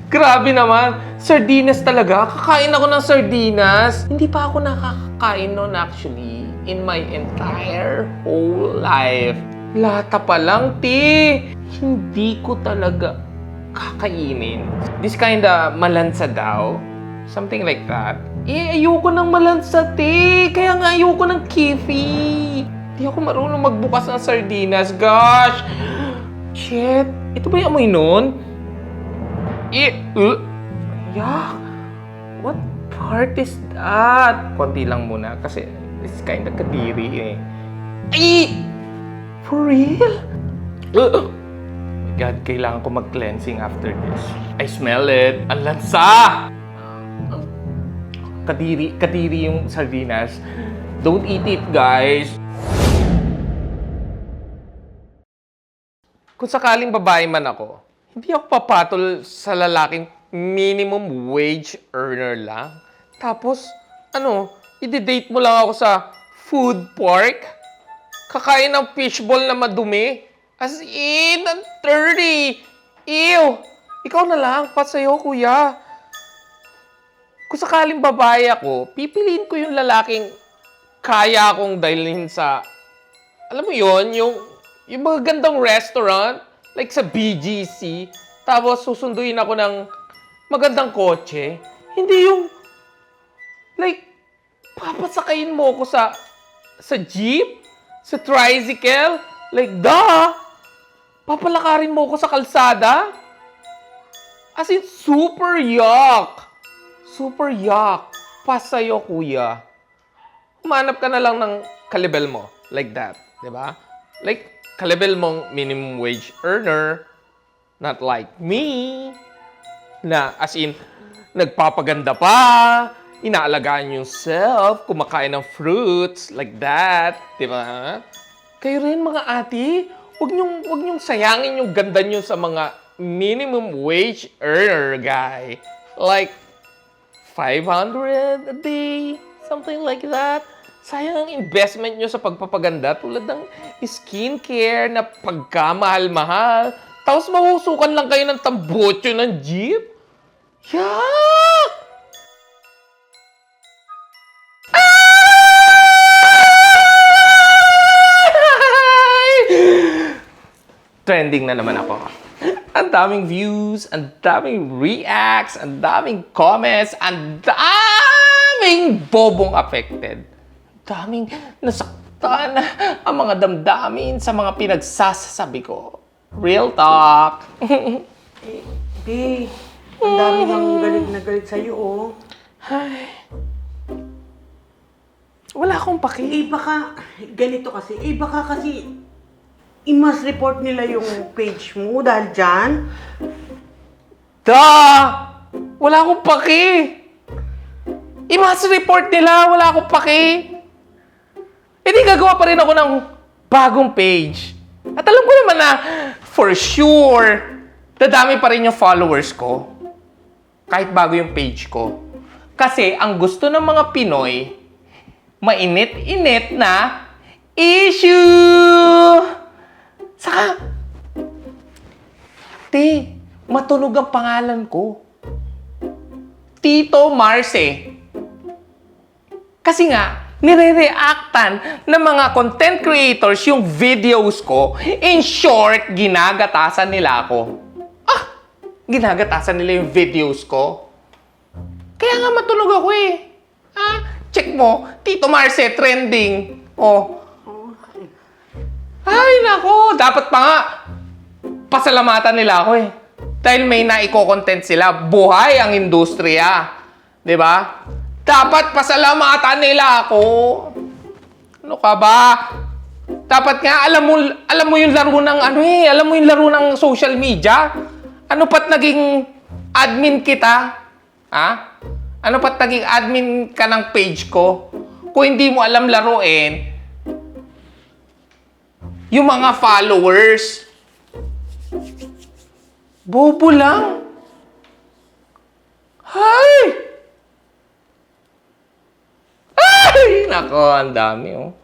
Grabe naman. Sardinas talaga. Kakain ako ng sardinas. Hindi pa ako nakakakain nun actually. In my entire whole life. Lata pa lang, ti. Hindi ko talaga kakainin. This kinda malansa daw. Something like that. Ayoko ng malansa, ti. Kaya nga ayoko ng kifi. Di ako marunong magbukas ng sardinas. Gosh! Shit! Ito ba yung amoy nun? Yuck! What part is that? Konti lang muna kasi it's kinda kadiri eh. Ay! For real? Oh my God, kailangan ko mag-cleansing after this. I smell it. Ang lansa! Kadiri yung sardinas. Don't eat it, guys. Kung sakaling babae man ako, hindi ako papatol sa lalaking minimum wage earner lang. Tapos, i-date mo lang ako sa food park? Kakain ng fishball na madumi? As in, ang dirty! Ew! Ikaw na lang, pat sa'yo, kuya. Kung sakaling babae ako, pipiliin ko yung lalaking kaya akong dalhin sa, alam mo yon, yung mga gandang restaurant, like sa BGC, tapos susunduin ako ng magandang kotse. Hindi yung, like, papasakayin mo ako sa jeep, sa tricycle, like, papalakarin mo ako sa kalsada. As in, super yuck. Super yuck. Pasayo, kuya. Humanap ka na lang ng kalibel mo. Like that. Diba? Like, kalibel mong minimum wage earner. Not like me. Na, as in, nagpapaganda pa. Inaalagaan yung self. Kumakain ng fruits. Like that. Diba? Kayo rin, mga ate. Huwag niyong sayangin yung ganda niyo sa mga minimum wage earner guy. Like, 500 a day. Something like that. Sayang ang investment nyo sa pagpapaganda tulad ng skincare na pagkamahal-mahal. Tapos mahusukan lang kayo ng tambotso ng jeep? Yuck! Trending na naman ako. Ang daming views, ang daming reacts, ang daming comments, ang daming bobong affected. Daming nasaktan ang mga damdamin sa mga pinagsasabi ko. Real talk. Be, ang dami nang galit na galit sa'yo, oh. Ay. Wala akong paki. Baka, ganito kasi, baka kasi, i-mass report nila yung page mo dahil dyan. Wala akong paki. I-mass report nila, wala akong paki. Di gagawa pa rin ako ng bagong page. At alam ko naman na, for sure, dadami pa rin yung followers ko. Kahit bago yung page ko. Kasi ang gusto ng mga Pinoy, mainit-init na issue! Saka, matunog ang pangalan ko. Tito Marce. Kasi nga, nire-reactan ng mga content creators yung videos ko. In short, ginagatasan nila ako. Ginagatasan nila yung videos ko. Kaya nga matunog ako eh. Check mo, Tito Marce trending. Ay, nako. Dapat pa nga pasalamatan nila ako eh. Dahil may naiko-content sila. Buhay ang industriya. 'Di ba? Dapat pasalamatan nila ako. Ano ka ba? Dapat nga alam mo yung laro ng alam mo yung laro ng social media? Ano pat naging admin kita? Ano pat naging admin ka ng page ko? Kung hindi mo alam laruin, yung mga followers, bobo lang. Ay, nako, ang dami, oh.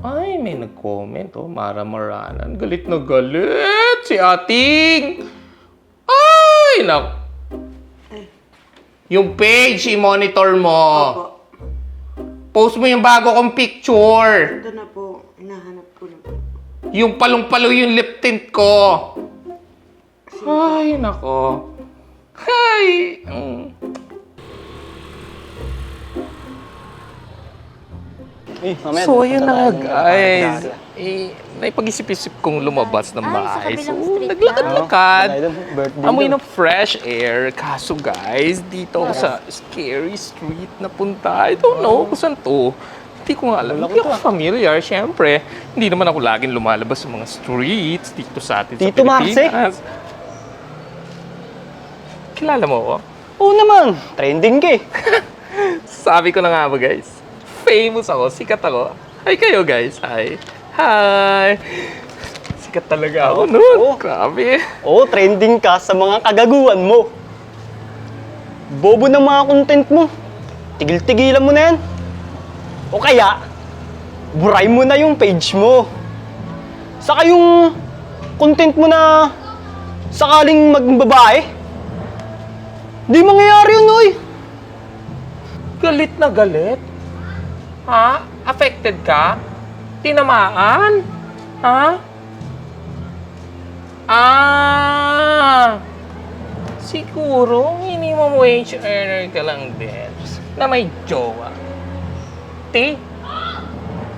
Ay, may nag-comment, oh. Mara-maranan. Galit na galit si ating. Ay, nako. Yung page, i-monitor mo. Opo. Post mo yung bago kong picture. Ito na po. Hinahanap ko na po. Yung palong-palo yung lip tint ko. Ay, nako. Ay. So, ayun na nga, guys. Naipag-isip-isip kong lumabas ng Ay, sa bahay. So, kabilang street naglakad-lakad. Birthday Amoy daw. ng fresh air. Kaso, guys, dito ako sa scary street na punta. I don't know kung saan to. Hindi ko nga alam. Hindi ako familiar, syempre. Hindi naman ako laging lumalabas sa mga streets dito sa atin Tito sa Marce? Pilipinas. Kilala mo ako? Oo naman, trending ka eh. Sabi ko na nga ba, guys. Famous ako, sikat ako. Hi kayo, guys. Hi. Hi. Sikat talaga ako nun. Oo. Grabe. Oo, trending ka sa mga kagaguhan mo. Bobo ng mga content mo. Tigil-tigilan mo na yan. O kaya, buray mo na yung page mo. Saka yung content mo na sakaling maging babae. Di mangyayari yun, oy. Galit na galit? Ha? Affected ka? Tinamaan? Ha? Siguro minimum wage earner ka lang din na may jowa. Te,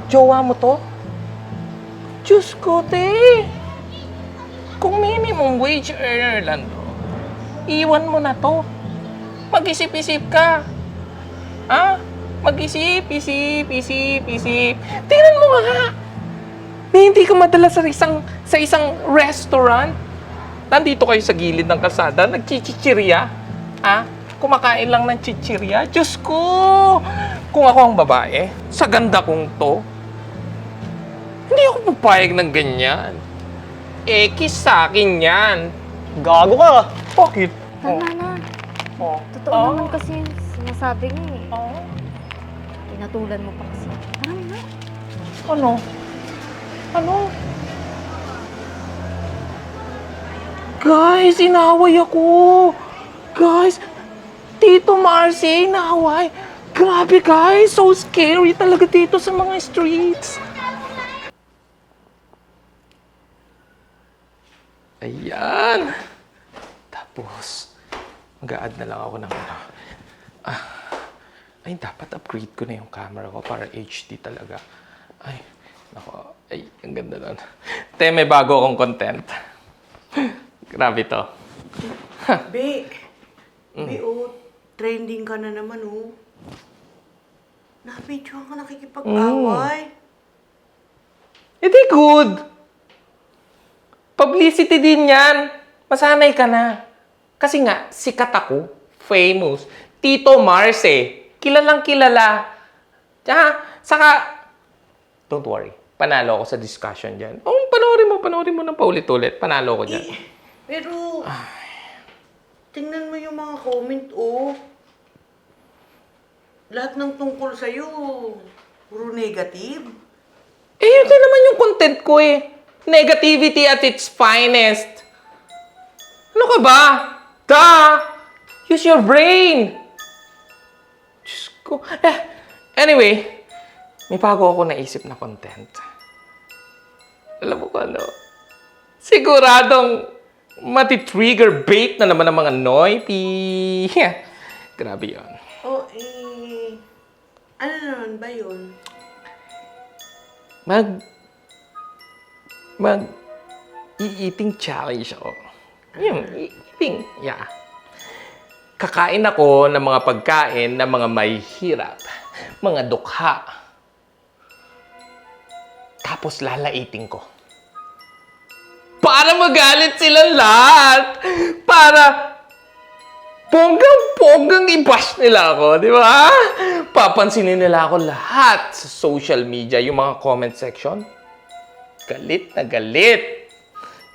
jowa mo to? Diyos ko, te. Kung minimum wage earner lang to, iwan mo na to. Mag-isip-isip ka. Ha? Mag-isip, isip. Tingnan mo nga. Hindi ka madala sa isang restaurant. Nandito kayo sa gilid ng kalsada, nagchichichirya. Ha? Kumakain lang ng chichirya. Diyos ko! Kung ako ang babae, sa ganda kong to, hindi ako papayag ng ganyan. Kiss sa akin yan. Gago ka. Bakit? Tama na. Oh. Totoo naman kasi yung sinasabi niya eh. Oh. Pinatulan mo pa kasi. Tama na. Ano? Ano? Guys, inaway ako! Guys, Tito Marcy, inaway! Grabe guys, so scary talaga dito sa mga streets. Ayan. Tapos, mag-a-add na lang ako ng ano. Ay, dapat upgrade ko na yung camera ko para HD talaga. Ay, nako. Ay, ang ganda nun. Te, may bago akong content. Grabe to. Be, oh, trending ka na naman, oh. Nabidyohan ka nakikipag-away. Hindi good. Publicity din yan. Masanay ka na. Kasi nga, sikat ako. Famous. Tito Marce. Kilalang kilala. Saka, don't worry. Panalo ako sa discussion dyan. Oh, panoorin mo ng paulit-ulit. Panalo ko dyan. Pero, tingnan mo yung mga comment, oh. Lahat ng tungkol sa'yo, puro negative. Yun din naman yung content ko eh. Negativity at its finest. Ano ka ba? Use your brain. Diyos ko. Anyway, may bago ako naisip na content. Alam mo ko ano? Siguradong mati-trigger bait na naman ng mga noipy. Grabe yun. Oh, ano naman ba yun? Eating challenge ako. Yung eating, yeah. Kakain ako ng mga pagkain ng mga may hirap, mga dukha. Tapos lalaitin ko. Para magalit silang lahat. Para ponggang i-bash nila ako, di ba? Papansinin nila ako lahat sa social media, yung mga comment section. Galit na galit.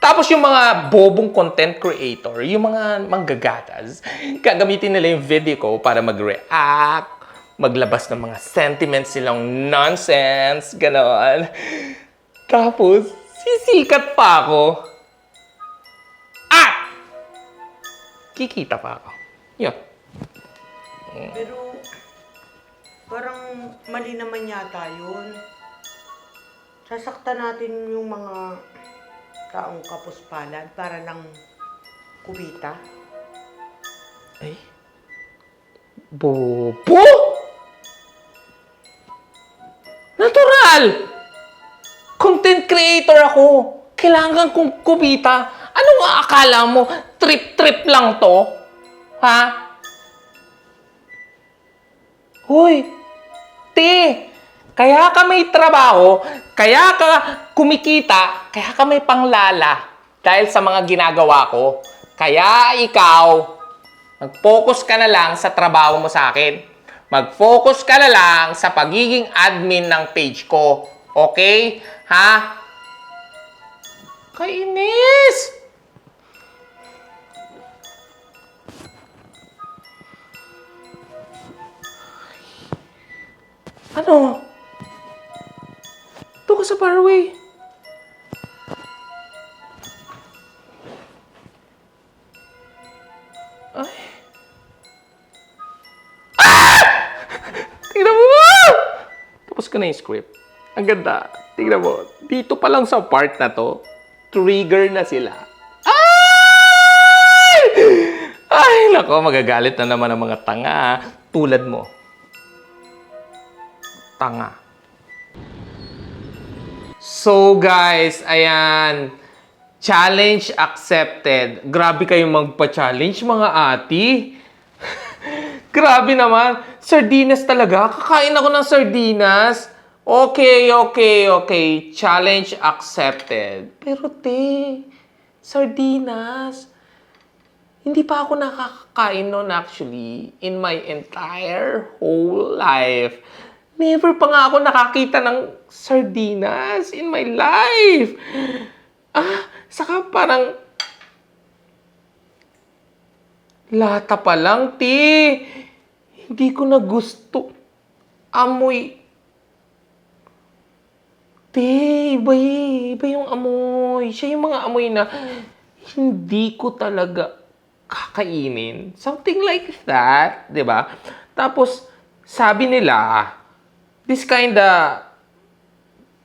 Tapos yung mga bobong content creator, yung mga manggagatas, gagamitin nila yung video ko para mag-react, maglabas ng mga sentiments silang nonsense, gano'n. Tapos, sisikat pa ako. At, kikita pa ako. Yun. Pero parang mali naman yata yun. Sasaktan natin yung mga taong kapuspalad para lang kumita. Ay? Bobo? Natural! Content creator ako. Kailangan kong kumita. Anong akala mo? Trip-trip lang to? Ha? Hoy! Te! Kaya ka may trabaho, kaya ka kumikita, kaya ka may panglala dahil sa mga ginagawa ko. Kaya ikaw, mag-focus ka na lang sa trabaho mo sa akin. Mag-focus ka na lang sa pagiging admin ng page ko. Okay? Ha? Kainis! Ano? Ito ka sa Faraway. Ay. Tingnan mo! Tapos ko na yung script. Ang ganda. Tingnan mo. Dito pa lang sa part na to, trigger na sila. Ay! Ay, nako, magagalit na naman ang mga tanga. Tulad mo. Tanga. So guys, ayan. Challenge accepted. Grabe kayong magpa-challenge mga ati. Grabe naman. Sardinas talaga. Kakain ako ng sardinas. Okay. Challenge accepted. Pero te, sardinas. Hindi pa ako nakakakain nun actually in my entire whole life. Never pa nga ako nakakita ng sardinas in my life. Saka parang lata pa lang, ti. Hindi ko na gusto. Amoy. Ti, iba yung amoy. Siya yung mga amoy na hindi ko talaga kakainin. Something like that, di ba? Tapos, sabi nila, this kinda,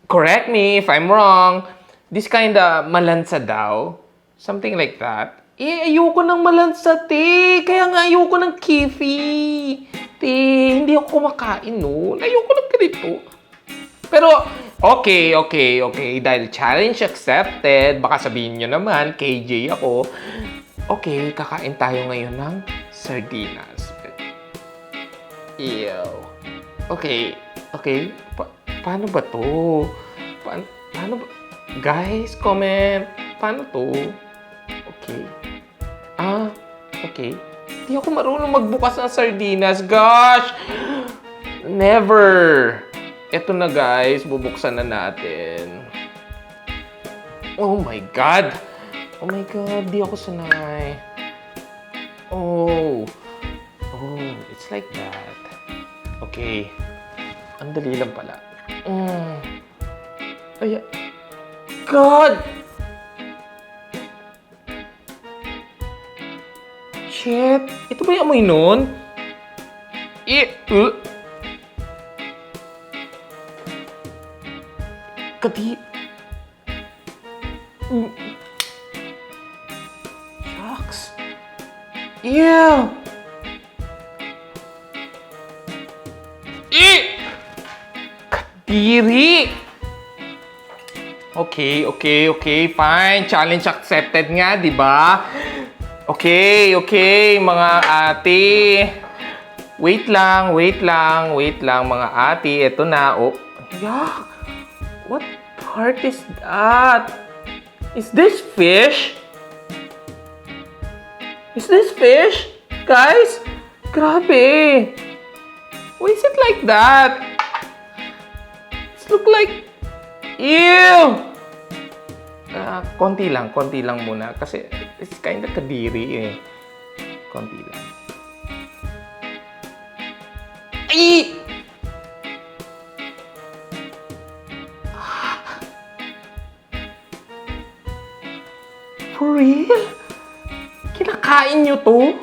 correct me if I'm wrong, this kinda malansa daw. Something like that. Ayoko ng malansa, te. Kaya nga ayoko ng kifi. Te, hindi ako kumakain, no? Ayoko ng ganito. Pero, okay. Dahil challenge accepted, baka sabihin nyo naman, KJ ako. Okay, kakain tayo ngayon ng sardinas. Ew. Okay. Paano ba to? Paano ba? Guys, comment. Paano to? Okay. Okay. Di ako marunong magbukas ng sardinas. Gosh! Never! Eto na guys, bubuksan na natin. Oh my God! Di ako sanay. Oh, it's like that. Okay. Ang dali lang pala. Ay, God! Shit! Ito ba yung amoy nun? Shucks. Ew! Kadiri! Okay, fine. Challenge accepted nga, di ba? Okay, mga ate. Wait lang, mga ate. Ito na. Oh, yuck! What part is that? Is this fish? Guys? Grabe! Why is it like that? It look like... Ew! Konti lang muna. Kasi it's kind of kadiri eh. Konti lang. Ay! For real? Kinakain nyo to?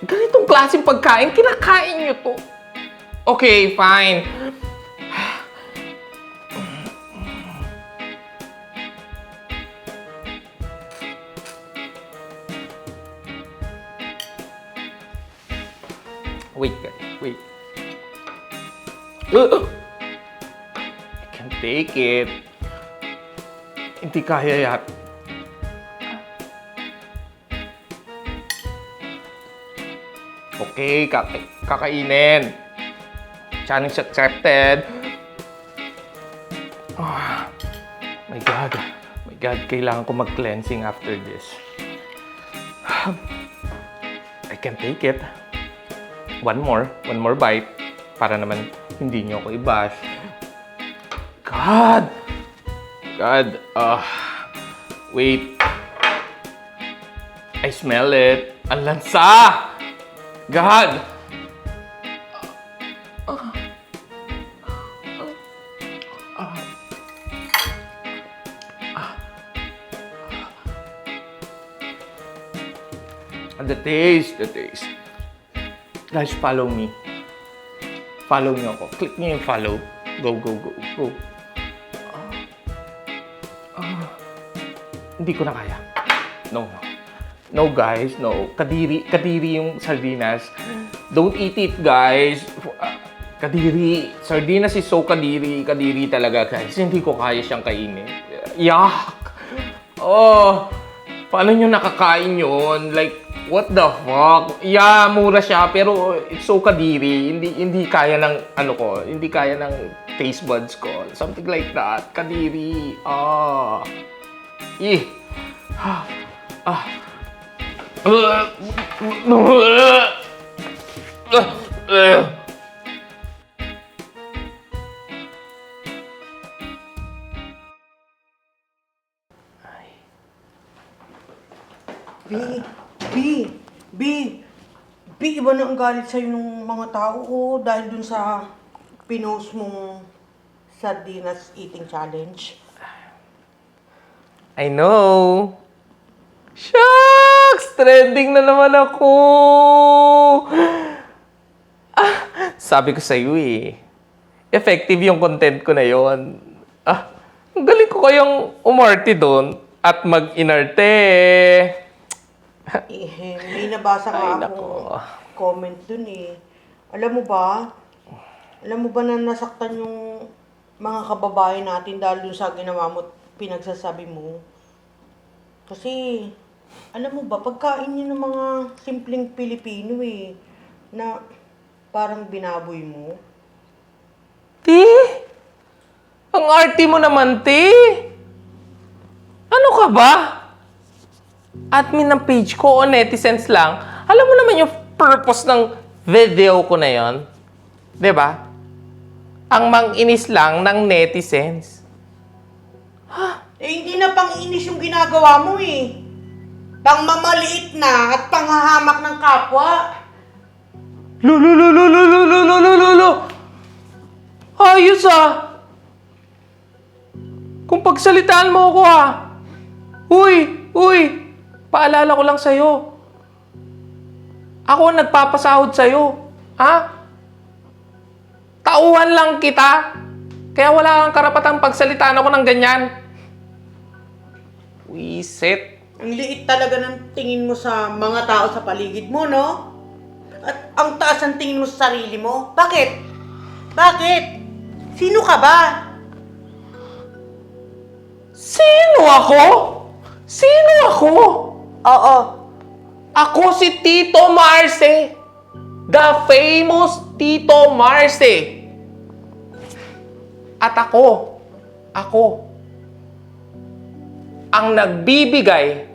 Ganitong klaseng pagkain, kinakain nyo to. Okay, fine. Wait, guys. Wait. I can't take it. Hindi kaya yat. Okay, kakainin. Challenge accepted. Ah, my God. My God, kailangan ko mag-cleansing after this. I can take it. One more bite. Para naman hindi nyo ako i-bash. God! Wait. I smell it. Ang lansa! God! The taste. Guys, follow me. Follow niyo ako. Click niyo yung follow. Go. Hindi ko na kaya. No, guys. No. Kadiri yung sardinas. Don't eat it, guys. Kadiri. Sardinas is so kadiri. Kadiri talaga, guys. Hindi ko kaya siyang kainin. Yuck! Oh, paano nyo nakakain yun? Like, what the fuck? Yeah, mura siya, pero it's so kadiri. Hindi kaya ng, hindi kaya ng taste buds ko. Something like that. Kadiri. B, iba na ang galit sa'yo ng mga tao ko dahil dun sa pinost mong sardinas eating challenge. I know. Shucks! Trending na naman ako! Sabi ko sa'yo eh. Effective yung content ko na yon. Ang galing ko kayang umarte doon at mag-inarte. May nabasa Ay, nga akong comment dun eh. Alam mo ba na nasaktan yung mga kababayan natin dahil dun sa ginawa mo at pinagsasabi mo? Kasi, alam mo ba, pagkain yun ng mga simpleng Pilipino eh, na parang binaboy mo. Ti? Ang arty mo naman, Ti! Ano ka ba? Admin ng page ko o netizens lang. Alam mo naman yung purpose ng video ko na yon, 'di ba? Ang mang-inis lang ng netizens. Hindi na pang-inis yung ginagawa mo eh. Pang-mamaliit na at panghahamak ng kapwa. Lolo! Ayos ah! Kung pagsalitaan mo ako ah! Uy! Paalala ko lang sa'yo. Ako ang nagpapasahod sa'yo. Ha? Tauhan lang kita. Kaya wala kang karapatang pagsalitaan ako ng ganyan. Wisit. Ang liit talaga ng tingin mo sa mga tao sa paligid mo, no? At ang taas ng tingin mo sa sarili mo. Bakit? Sino ka ba? Sino ako? Oo. Ako si Tito Marce. The famous Tito Marce. At ako ang nagbibigay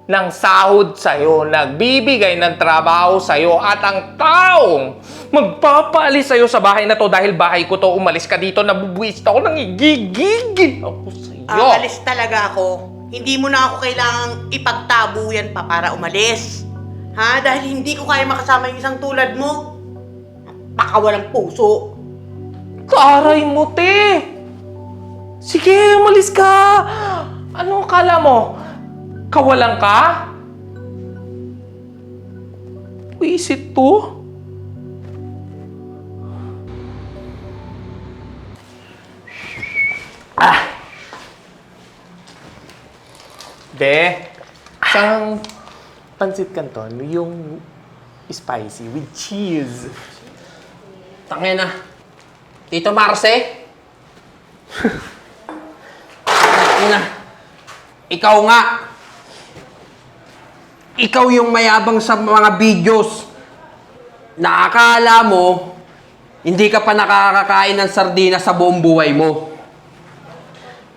ng sahod sa'yo, nagbibigay ng trabaho sa'yo, at ang taong magpapaalis sa'yo sa bahay na to dahil bahay ko to, umalis ka dito, nabubuwis ako, nangigigil ako sa'yo. Aalis talaga ako. Hindi mo na ako kailangang ipagtabuyan pa para umalis. Ha? Dahil hindi ko kaya makasama yung isang tulad mo. Napakawalang puso. Taray mo, te! Sige, umalis ka! Ano akala mo? Kawalan ka? visit to? Be, isang pansit canton, yung spicy with cheese. Tangina. Tito Marce? Tangina. Ikaw nga. Ikaw yung mayabang sa mga videos na akala mo hindi ka pa nakakakain ng sardinas sa buong buhay mo.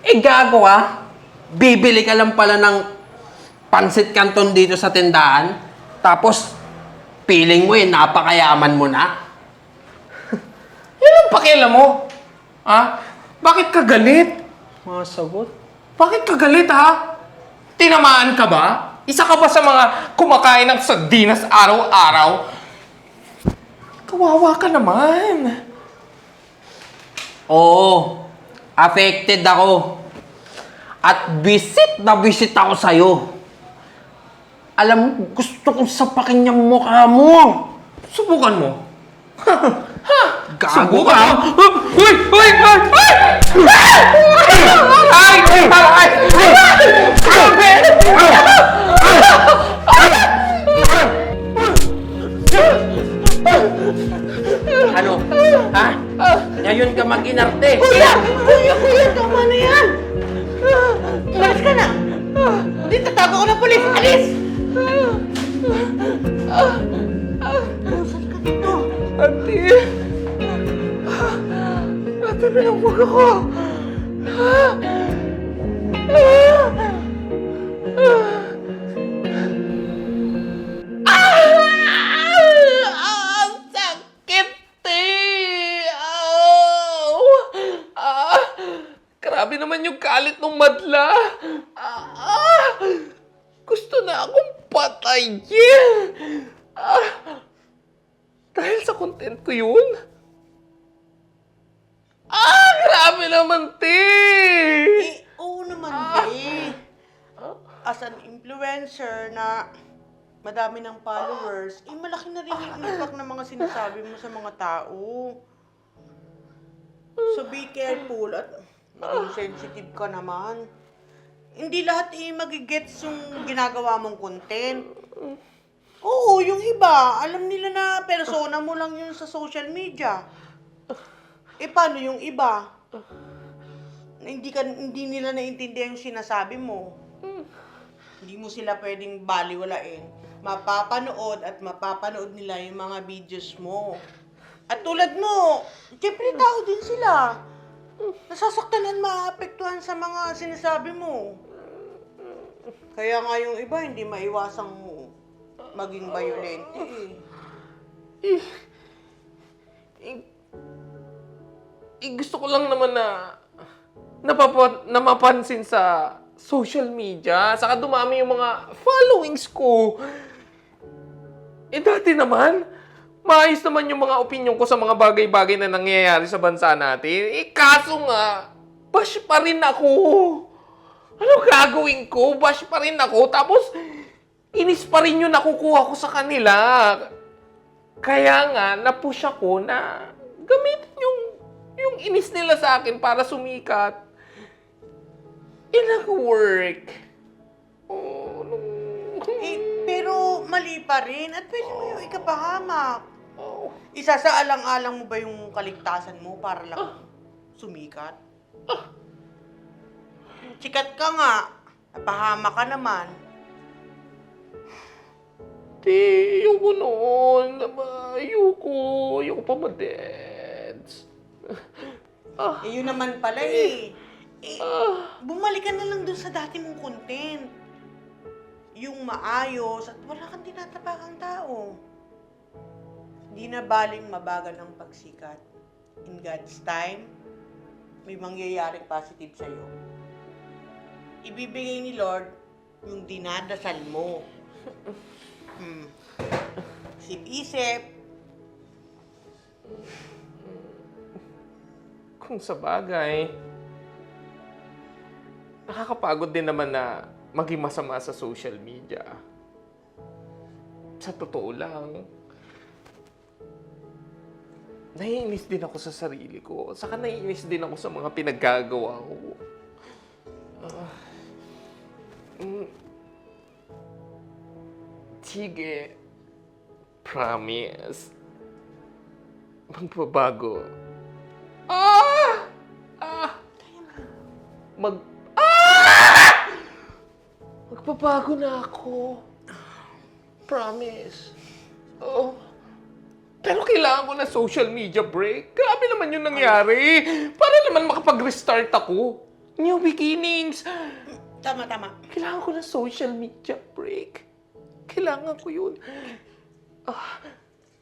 Eh gago ka. Bibili ka lang pala ng pansit canton dito sa tindahan. Tapos, feeling mo napakayaman mo na. Yan ang pakialam mo. Ha? Bakit ka galit? Mga sagot. Bakit ka galit, ha? Tinamaan ka ba? Isa ka ba sa mga kumakain ng sardinas araw-araw? Kawawa ka naman. Oo. Affected ako. At visit na visit ako sa'yo. Alam mo, gusto kong sapakin yung mukha mo. Subukan mo. Gago Subukan ka. mo. Uy! Uy! Uy! Uy! Ay! Ay! Ano? Ha? Ngayon ka mag-inarte. Kuya! Kuya! Tama na yan! Umalis ka na! Hindi, tatago ko ng polis! Alis! Saan ka dito? Ate! Ate, pinagbag ako! Ang sakit, eh! Ow! Grabe naman yung kalit ng madla! Gusto na akong patayin! Dahil sa content ko yun? Grabe naman, te! Oo naman, eh. As an influencer na madami ng followers, malaki na rin yung impact ng mga sinasabi mo sa mga tao. So be careful at maging sensitive ka naman. Hindi lahat magigets yung ginagawa mong content. Oo, yung iba, alam nila na persona mo lang yun sa social media. Paano yung iba? Na hindi nila naiintindihan yung sinasabi mo. Hindi mo sila pwedeng baliwalain. Mapapanood at mapapanood nila yung mga videos mo. At tulad mo, siyempre tao din sila. Nasasaktan at maapektuhan sa mga sinasabi mo. Kaya nga yung iba, hindi maiwasang maging violent Gusto ko lang naman na mapansin sa social media. Saka dumami yung mga followings ko. Dati naman, maayos naman yung mga opinion ko sa mga bagay-bagay na nangyayari sa bansa natin. Kaso nga, bash pa rin ako. Ano gagawin ko? Bash pa rin ako. Tapos, inis pa rin yung nakukuha ko sa kanila. Kaya nga, napush ako na gamitin yung inis nila sa akin para sumikat. Nag-work. Oh, no. pero mali pa rin at pwede mo yung ikapahamak. Oh. Isa sa alang-alang mo ba yung kaligtasan mo para lang sumikat? Sikat ka nga, napahamak ka naman. Ayoko noon. Ayoko pa ma-dance. Yun naman pala bumalik ka na lang dun sa dati mong content. Yung maayos at wala kang tinatapakang tao. Di na baling mabagal ang pagsikat. In God's time, may mangyayaring positive sa'yo. Ibibigay ni Lord yung dinadasal mo. Isip-isip. Kung sa bagay, nakakapagod din naman na maging masama sa social media. Sa totoo lang, naiinis din ako sa sarili ko. Saka naiinis din ako sa mga pinaggagawa ko. Sige. Promise. Magbabago. Ah! Ah! Magbabago na ako. Promise. Oh. Pero kailangan ko na social media break. Grabe naman yung nangyari. Para naman makapag-restart ako. New beginnings. Tama, tama. Kailangan ko na social media break. Kailangan ko yun.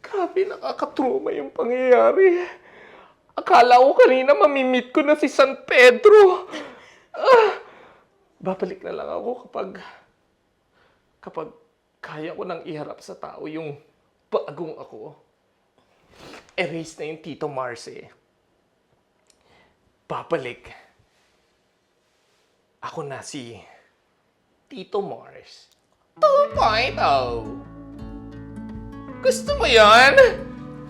Grabe, nakakatrauma yung pangyayari. Akala ko kanina mamimit ko na si San Pedro. Babalik na lang ako kapag kaya ko nang iharap sa tao yung bagong ako. Erase na yung Tito Mars eh. Babalik. Ako na si Tito Mars 2.0. Gusto mo yan?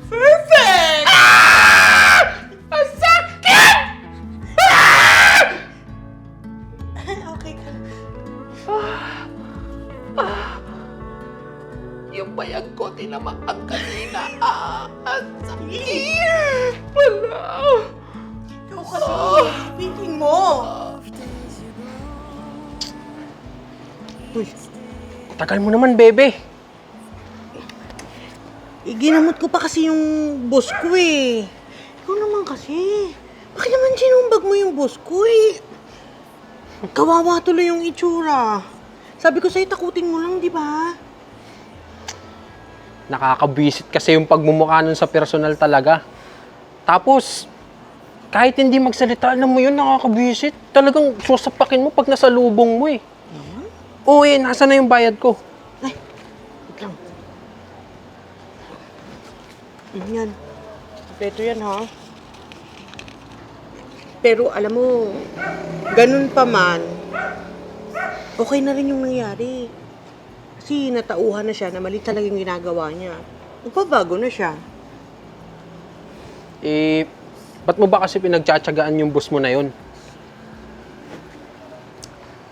Perfect! Ang sakit! Okay ka. Yung bayag ko, tinamaan kanina. Ang sakit! Wala! Ikaw kasi, speaking mo. Uy, Tagal mo naman, bebe. ginamot ko pa kasi yung boss ko eh. Ikaw naman kasi. Bakit naman sinumbag mo yung boss ko eh? Kawawa tuloy yung itsura. Sabi ko sa'yo, takutin mo lang, di ba? Nakakabwisit kasi yung pagmumukha nun sa personal talaga. Tapos, kahit hindi magsalita, alam mo yun, nakakabwisit. Talagang susapakin mo pag nasa lubong mo eh. Oo eh, nasa na yung bayad ko? Ay, wait lang. Yan. Kompleto yan, ha? Pero alam mo, ganun pa man, okay na rin yung nangyari. Kasi natauhan na siya na mali talagang ginagawa niya. Magbabago na siya. Eh, ba't mo ba kasi pinagtsatsagaan yung boss mo na yun?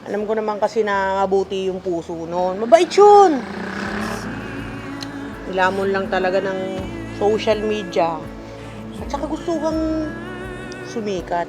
Alam ko naman kasi na mabuti yung puso noon. Mabait yun! Nilamon lang talaga ng social media. At saka gusto kang sumikat.